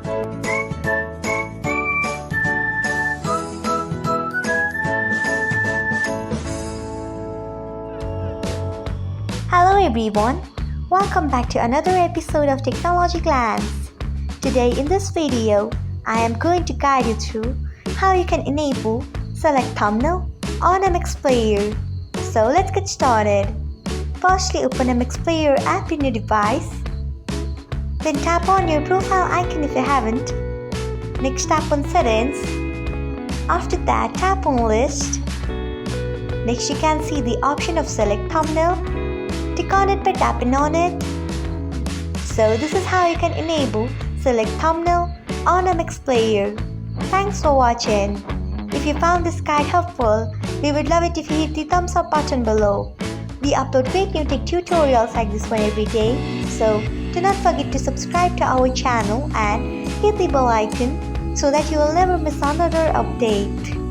Hello everyone, welcome back to another episode of Technologyglance. Today in this video, I am going to guide you through how you can enable select thumbnail on MX Player. So let's get started. Firstly, open MX Player app in your device. Then tap on your profile icon if you haven't. Next, tap on settings. After that, tap on list. Next, you can see the option of select thumbnail. Click on it by tapping on it. So this is how you can enable select thumbnail on MX Player. Thanks for watching. If you found this guide helpful, we would love it if you hit the thumbs up button below. We upload great new tech tutorials like this one every day, so do not forget to subscribe to our channel and hit the bell icon so that you will never miss another update.